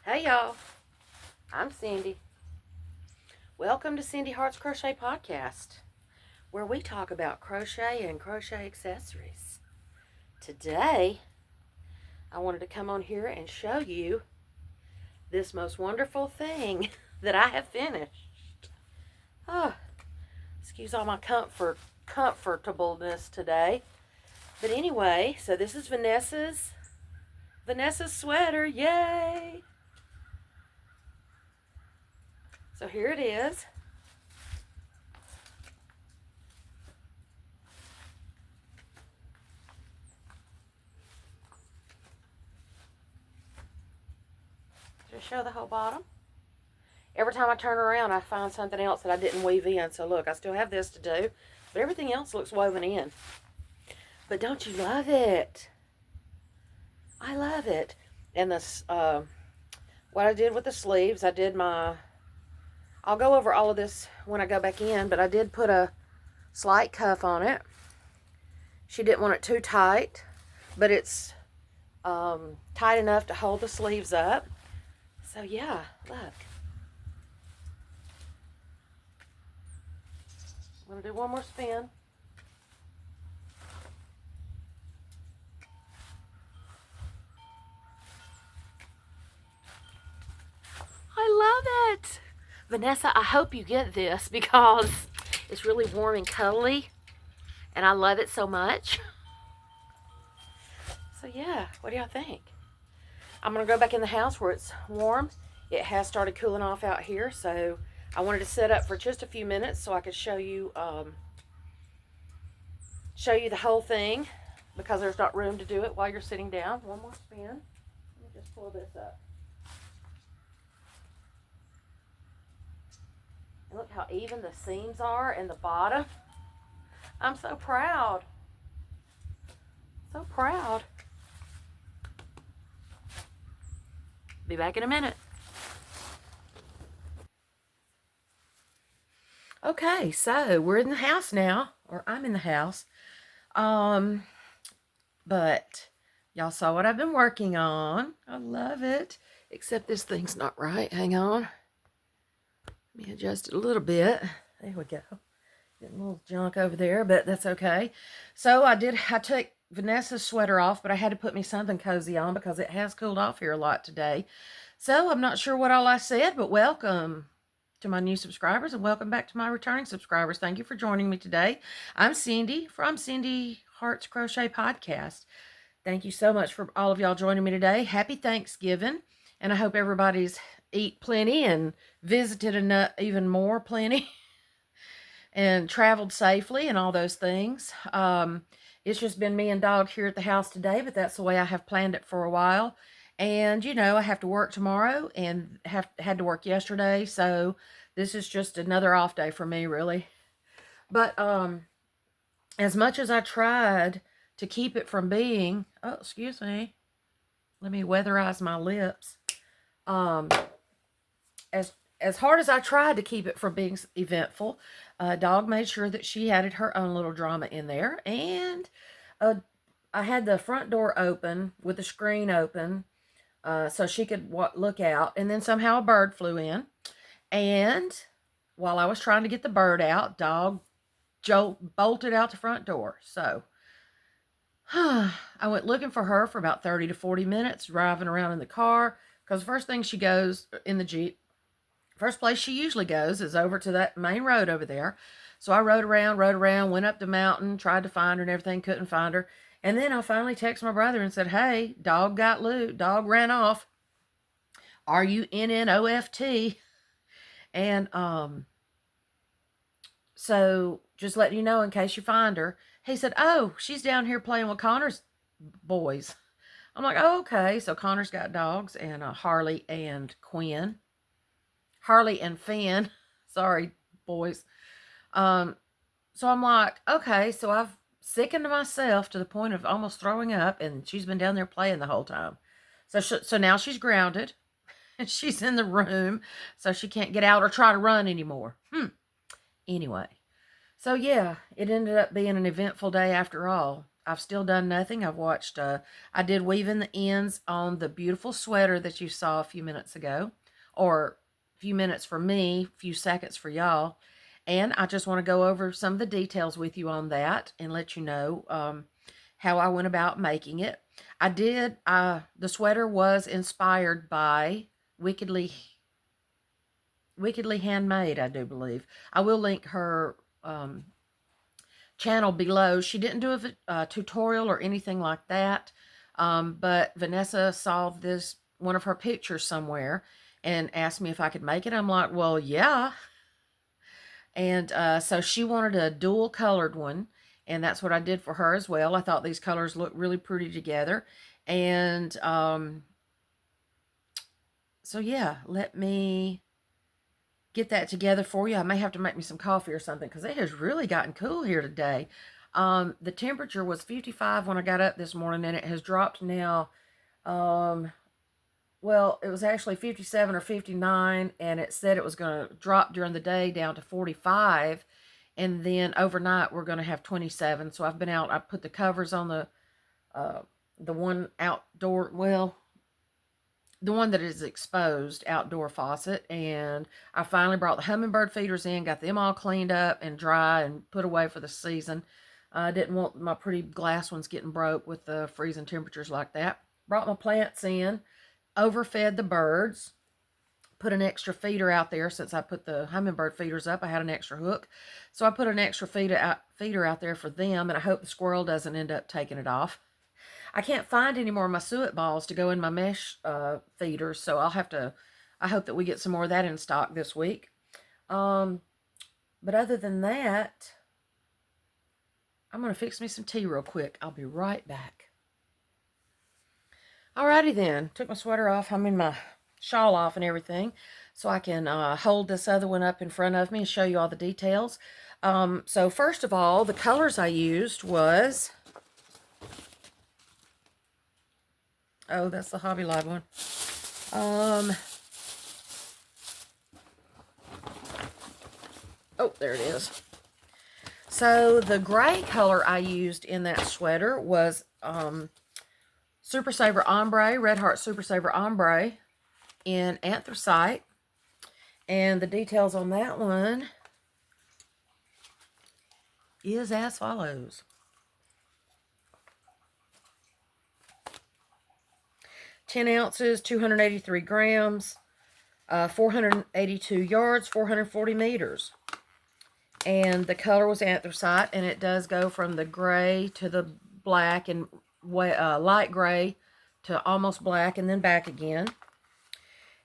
Hey y'all, I'm Cindy. Welcome to Cindy Heart's Crochet Podcast, where we talk about crochet and crochet accessories. Today, I wanted to come on here and show you this most wonderful thing that I have finished. Oh, excuse all my comfortableness today. But anyway, so this is Vanessa's sweater, yay! So here it is. Just show the whole bottom. Every time I turn around, I find something else that I didn't weave in. So look, I still have this to do, but everything else looks woven in. But don't you love it? I love it. And this, what I did with the sleeves, I'll go over all of this when I go back in, but I did put a slight cuff on it. She didn't want it too tight, but it's tight enough to hold the sleeves up. So yeah, look. I'm going to do one more spin. I love it. Vanessa, I hope you get this because it's really warm and cuddly, and I love it so much. So yeah, what do y'all think? I'm going to go back in the house where it's warm. It has started cooling off out here, so I wanted to set up for just a few minutes so I could show you the whole thing because there's not room to do it while you're sitting down. One more spin. Let me just pull this up. And look how even the seams are in the bottom. I'm so proud. So proud. Be back in a minute. Okay, so we're in the house now, or I'm in the house. But y'all saw what I've been working on. I love it. Except this thing's not right. Hang on. Let me adjust it a little bit. There we go. Getting a little junk over there, but that's okay. So I took Vanessa's sweater off, but I had to put me something cozy on because it has cooled off here a lot today. So I'm not sure what all I said, but welcome to my new subscribers and welcome back to my returning subscribers. Thank you for joining me today. I'm Cindy from Cindy Heart's Crochet Podcast. Thank you so much for all of y'all joining me today. Happy Thanksgiving, and I hope everybody's eat plenty and visited even more plenty and traveled safely and all those things. It's just been me and dog here at the house today, but that's the way I have planned it for a while. And, you know, I have to work tomorrow and had to work yesterday, so this is just another off day for me, really. But as much as I tried to keep it from being, oh, excuse me, let me weatherize my lips. As hard as I tried to keep it from being eventful, dog made sure that she added her own little drama in there, and I had the front door open with the screen open so she could look out, and then somehow a bird flew in, and while I was trying to get the bird out, dog bolted out the front door. So I went looking for her for about 30 to 40 minutes, driving around in the car, because the first thing she goes in the Jeep, first place she usually goes is over to that main road over there. So I rode around, went up the mountain, tried to find her and everything, couldn't find her. And then I finally texted my brother and said, hey, dog got loose, dog ran off. Are you NNOFT? And so just letting you know in case you find her. He said, oh, she's down here playing with Connor's boys. I'm like, oh, okay. So Connor's got dogs, and Harley and Finn. Sorry, boys. So I'm like, okay, so I've sickened myself to the point of almost throwing up, and she's been down there playing the whole time. So now she's grounded, and she's in the room, so she can't get out or try to run anymore. Anyway, so yeah, it ended up being an eventful day after all. I've still done nothing. I've watched, I did weave in the ends on the beautiful sweater that you saw a few minutes ago, or a few minutes for me, a few seconds for y'all. And I just want to go over some of the details with you on that and let you know how I went about making it. The sweater was inspired by Wickedly Handmade, I do believe. I will link her channel below. She didn't do a tutorial or anything like that, but Vanessa saw one of her pictures somewhere and asked me if I could make it. I'm like, well, yeah. And so she wanted a dual colored one, and that's what I did for her as well. I thought these colors looked really pretty together. And so yeah, let me get that together for you. I may have to make me some coffee or something because it has really gotten cool here today. The temperature was 55 when I got up this morning, and it has dropped now. Well, it was actually 57 or 59, and it said it was going to drop during the day down to 45, and then overnight we're going to have 27. So I've been out. I put the covers on the one outdoor, well, the one that is exposed outdoor faucet, and I finally brought the hummingbird feeders in, got them all cleaned up and dry and put away for the season. I didn't want my pretty glass ones getting broke with the freezing temperatures like that. Brought my plants in, overfed the birds, put an extra feeder out there. Since I put the hummingbird feeders up, I had an extra hook, so I put an extra feeder out there for them, and I hope the squirrel doesn't end up taking it off. I can't find any more of my suet balls to go in my mesh feeders, so I hope that we get some more of that in stock this week. But other than that, I'm going to fix me some tea real quick. I'll be right back. Alrighty then, took my sweater off. I mean my shawl off and everything, so I can hold this other one up in front of me and show you all the details. So first of all, the colors I used was, oh, that's the Hobby Lobby one. Oh, there it is. So the gray color I used in that sweater was Super Saver Ombre, Red Heart Super Saver Ombre in anthracite. And the details on that one is as follows. "10 ounces, 283 grams, 482 yards, 440 meters. And the color was anthracite, and it does go from the gray to the black and light gray to almost black and then back again.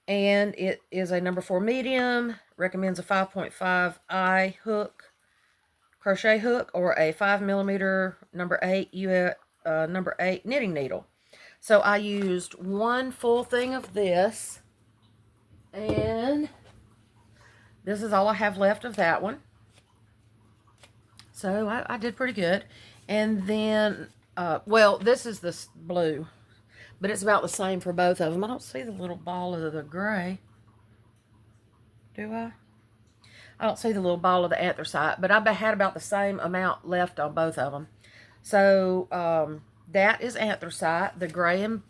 And it is a number 4 medium, recommends a 5.5 I hook, crochet hook, or a 5mm number 8 knitting needle. So I used one full thing of this, and this is all I have left of that one. So I did pretty good. And then, well, this is the blue, but it's about the same for both of them. I don't see the little ball of the gray. Do I? I don't see the little ball of the anthracite, but I had about the same amount left on both of them. So that is anthracite, the gray and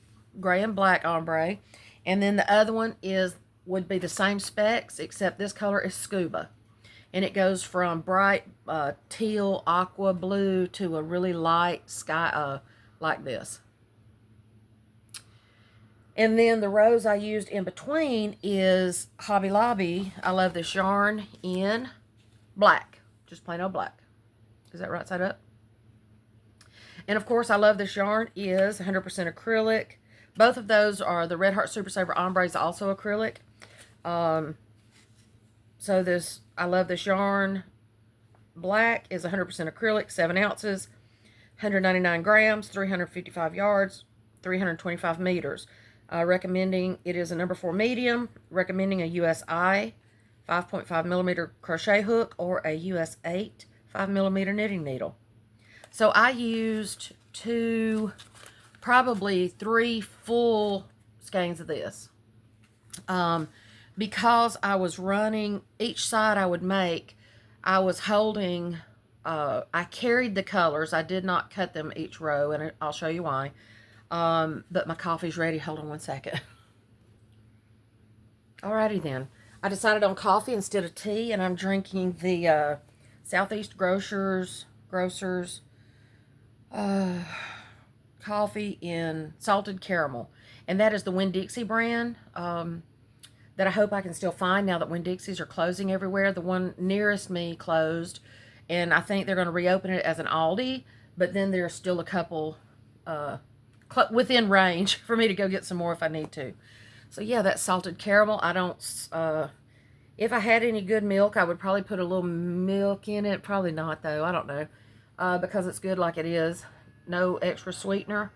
black ombre, and then the other one would be the same specs, except this color is scuba, and it goes from bright teal, aqua blue to a really light sky like this. And then the rows I used in between is Hobby Lobby. I love this yarn in black, just plain old black. Is that right side up? And of course, I love this yarn is 100% acrylic. Both of those are the Red Heart Super Saver Ombre is also acrylic. So I love this yarn. Black is 100% acrylic, 7 ounces, 199 grams, 355 yards, 325 meters. Recommending it is a number 4 medium, recommending a USI 5.5mm crochet hook or a US 8 5mm knitting needle. So I used probably 3 full skeins of this. Because I was running, each side I would make, I was holding I carried the colors. I did not cut them each row, and I'll show you why. But my coffee's ready. Hold on one second. Alrighty then. I decided on coffee instead of tea, and I'm drinking the Southeast Grocers coffee in salted caramel. And that is the Winn-Dixie brand that I hope I can still find now that Winn-Dixies are closing everywhere. The one nearest me closed, and I think they're going to reopen it as an Aldi, but then there's still a couple within range for me to go get some more if I need to. So yeah, that salted caramel. I don't, if I had any good milk, I would probably put a little milk in it. Probably not though, I don't know, because it's good like it is. No extra sweetener.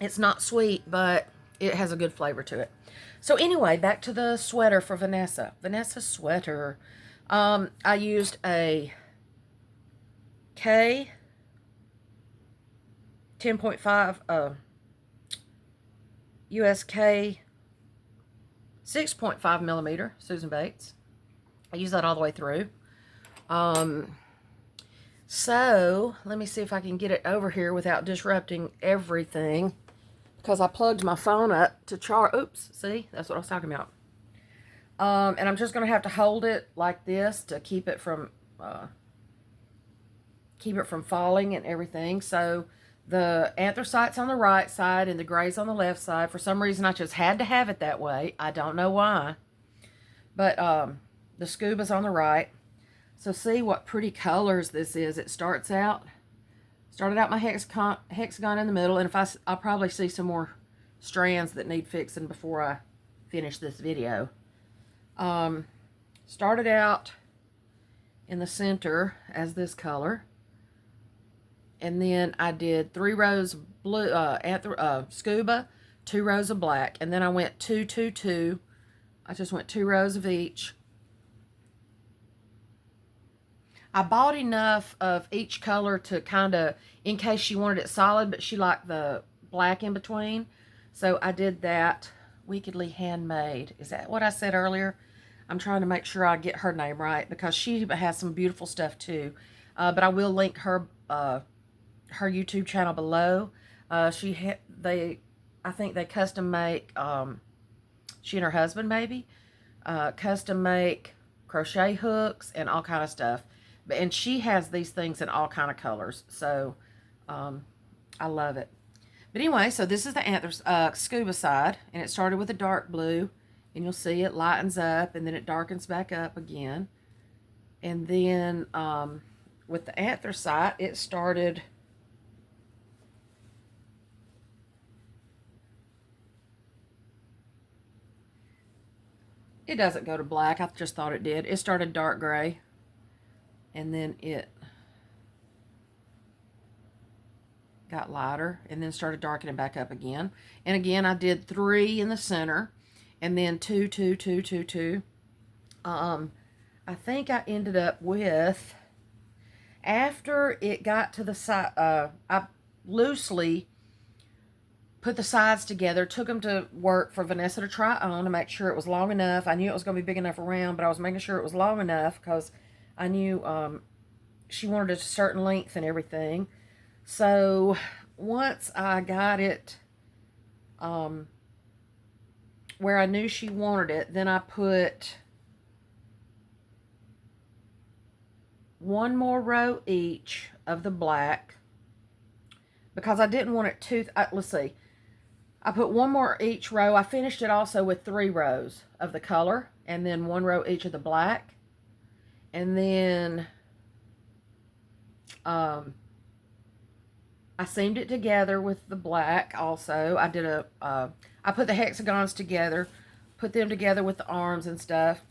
It's not sweet, but it has a good flavor to it. So anyway, back to the sweater for Vanessa. Vanessa's sweater. I used a K 10.5 USK 6.5 millimeter Susan Bates. I use that all the way through. So let me see if I can get it over here without disrupting everything, because I plugged my phone up to charge. Oops, see, that's what I was talking about. And I'm just gonna have to hold it like this to keep it from falling and everything. So the anthracite's on the right side and the gray's on the left side. For some reason, I just had to have it that way. I don't know why. But the scuba's on the right. So see what pretty colors this is. It started out my hexagon in the middle. And if I'll probably see some more strands that need fixing before I finish this video. Started out in the center as this color. And then I did 3 rows of blue, scuba, 2 rows of black. And then I went 2, 2, 2. I just went 2 rows of each. I bought enough of each color to kind of, in case she wanted it solid, but she liked the black in between. So I did that. Wickedly Handmade. Is that what I said earlier? I'm trying to make sure I get her name right, because she has some beautiful stuff too. But I will link her YouTube channel below. I think they custom make, she and her husband maybe, custom make crochet hooks and all kind of stuff. And she has these things in all kind of colors. So, I love it. But anyway, so this is the scuba side, and it started with a dark blue, and you'll see it lightens up, and then it darkens back up again. And then, with the anthracite, it started... It doesn't go to black. I just thought it did. It started dark gray. And then it got lighter. And then started darkening back up again. And again, I did 3 in the center. And then 2, 2, 2, 2, 2. I think I ended up with... After it got to the side... I loosely... put the sides together, took them to work for Vanessa to try on to make sure it was long enough. I knew it was going to be big enough around, but I was making sure it was long enough because I knew she wanted a certain length and everything. So once I got it where I knew she wanted it, then I put 1 more row each of the black, because I didn't want it too... let's see. I put 1 more each row. I finished it also with 3 rows of the color, and then 1 row each of the black. And then I seamed it together with the black also. I did I put the hexagons together, put them together with the arms and stuff.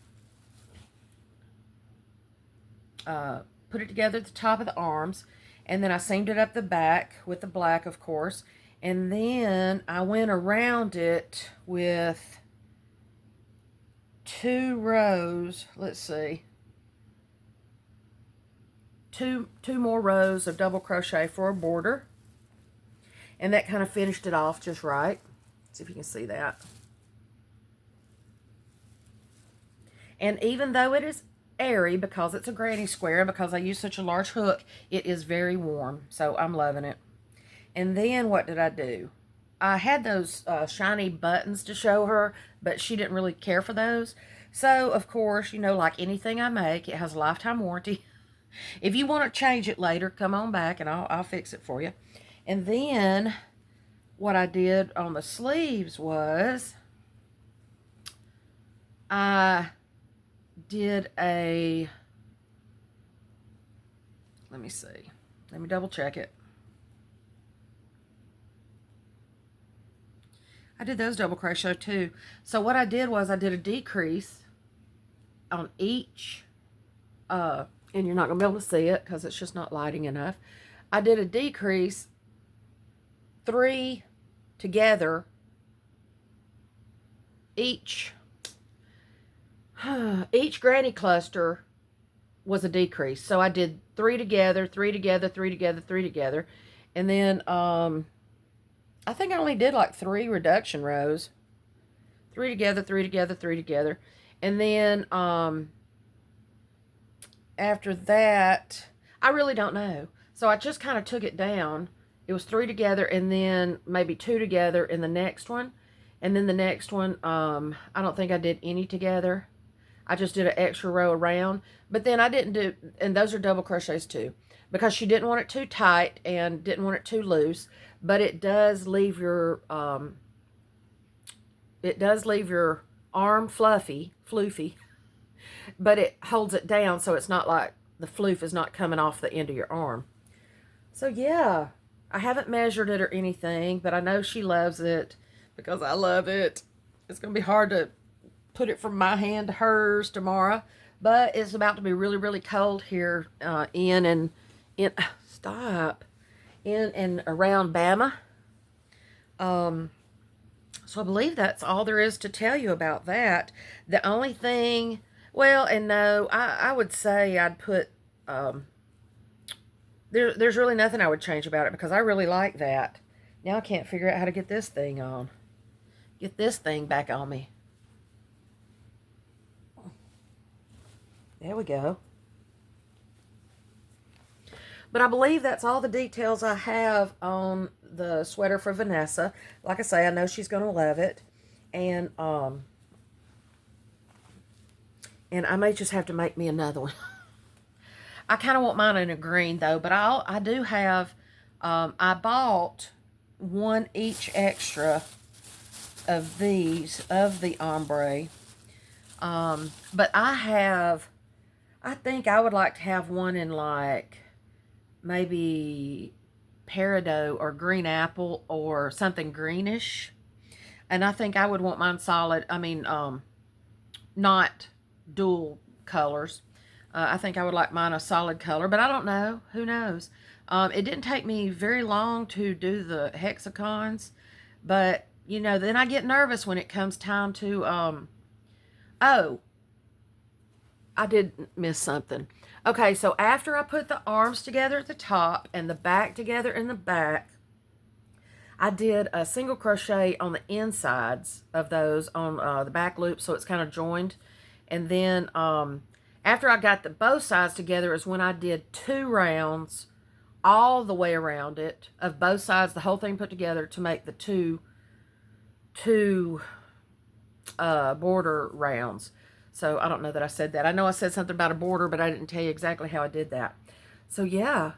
Put it together at the top of the arms, and then I seamed it up the back with the black, of course. And then I went around it with 2 rows, let's see, two more rows of double crochet for a border. And that kind of finished it off just right. See if you can see that. And even though it is airy because it's a granny square, and because I use such a large hook, it is very warm. So I'm loving it. And then what did I do? I had those shiny buttons to show her, but she didn't really care for those. So, of course, you know, like anything I make, it has a lifetime warranty. If you want to change it later, come on back and I'll fix it for you. And then what I did on the sleeves was I did a, let me see, let me double check it. I did those double crochet too. So what I did was I did a decrease on each, and you're not going to be able to see it because it's just not lighting enough. I did a decrease 3 together each granny cluster was a decrease. So I did 3 together, 3 together, 3 together, 3 together, and then I think I only did like 3 reduction rows. 3 together, 3 together, 3 together. And then after that, I really don't know. So I just kind of took it down. It was 3 together and then maybe 2 together in the next one. And then the next one, I don't think I did any together. I just did an extra row around. But then I didn't do, and those are double crochets too, because she didn't want it too tight and didn't want it too loose. But it does leave your arm floofy, but it holds it down so it's not like the floof is not coming off the end of your arm. So yeah, I haven't measured it or anything, but I know she loves it because I love it. It's going to be hard to put it from my hand to hers tomorrow, but it's about to be really, really cold here in and around Bama. So I believe that's all there is to tell you about that. The only thing, well, and no, I would say I'd put, there's really nothing I would change about it because I really like that. Now I can't figure out how to get this thing on. Get this thing back on me. There we go. But I believe that's all the details I have on the sweater for Vanessa. Like I say, I know she's going to love it. And I may just have to make me another one. I kind of want mine in a green, though. But I do have, I bought one each extra of these, of the ombre. But I think I would like to have one in like, maybe peridot or green apple or something greenish. And I think I would want mine solid. I mean, not dual colors. I think I would like mine a solid color, but I don't know. Who knows? It didn't take me very long to do the hexagons, but, you know, then I get nervous when it comes time to, oh, I did miss something. Okay, so after I put the arms together at the top and the back together in the back, I did a single crochet on the insides of those on the back loop, so it's kind of joined. And then after I got both sides together is when I did 2 rounds all the way around it of both sides, the whole thing put together to make the two border rounds. So I don't know that I said that. I know I said something about a border, but I didn't tell you exactly how I did that. So yeah,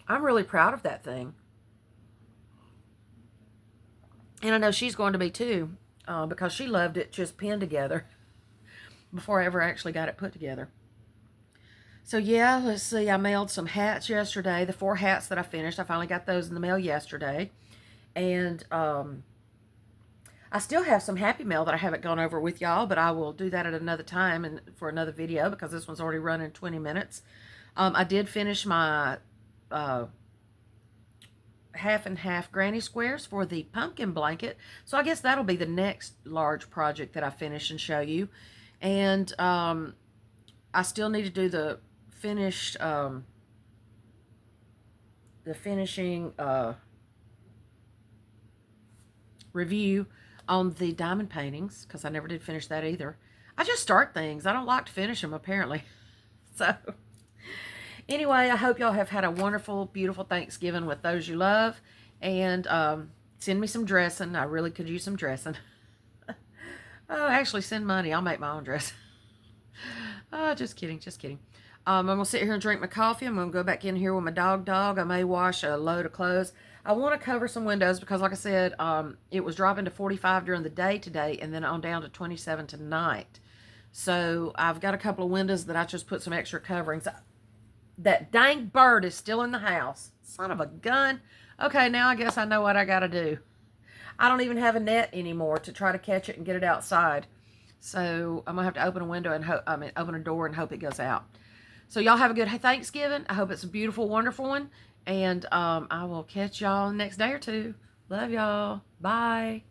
I'm really proud of that thing. And I know she's going to be too, because she loved it just pinned together before I ever actually got it put together. So yeah, let's see. I mailed some hats yesterday. The 4 hats that I finished, I finally got those in the mail yesterday. And I still have some happy mail that I haven't gone over with y'all, but I will do that at another time and for another video because this one's already running 20 minutes. I did finish my half and half granny squares for the pumpkin blanket. So I guess that'll be the next large project that I finish and show you. And I still need to do the finished, finishing review on the diamond paintings because I never did finish that either. I just start things. I don't like to finish them, apparently. So, anyway, I hope y'all have had a wonderful, beautiful Thanksgiving with those you love. And send me some dressing. I really could use some dressing. Oh, actually, send money. I'll make my own dress. Oh, just kidding, just kidding. I'm going to sit here and drink my coffee. I'm going to go back in here with my dog. I may wash a load of clothes. I want to cover some windows because, like I said, it was dropping to 45 during the day today and then on down to 27 tonight. So I've got a couple of windows that I just put some extra coverings. That dang bird is still in the house. Son of a gun. Okay, now I guess I know what I got to do. I don't even have a net anymore to try to catch it and get it outside. So I'm going to have to open a window and open a door and hope it goes out. So y'all have a good Thanksgiving. I hope it's a beautiful, wonderful one. And I will catch y'all next day or two. Love y'all. Bye.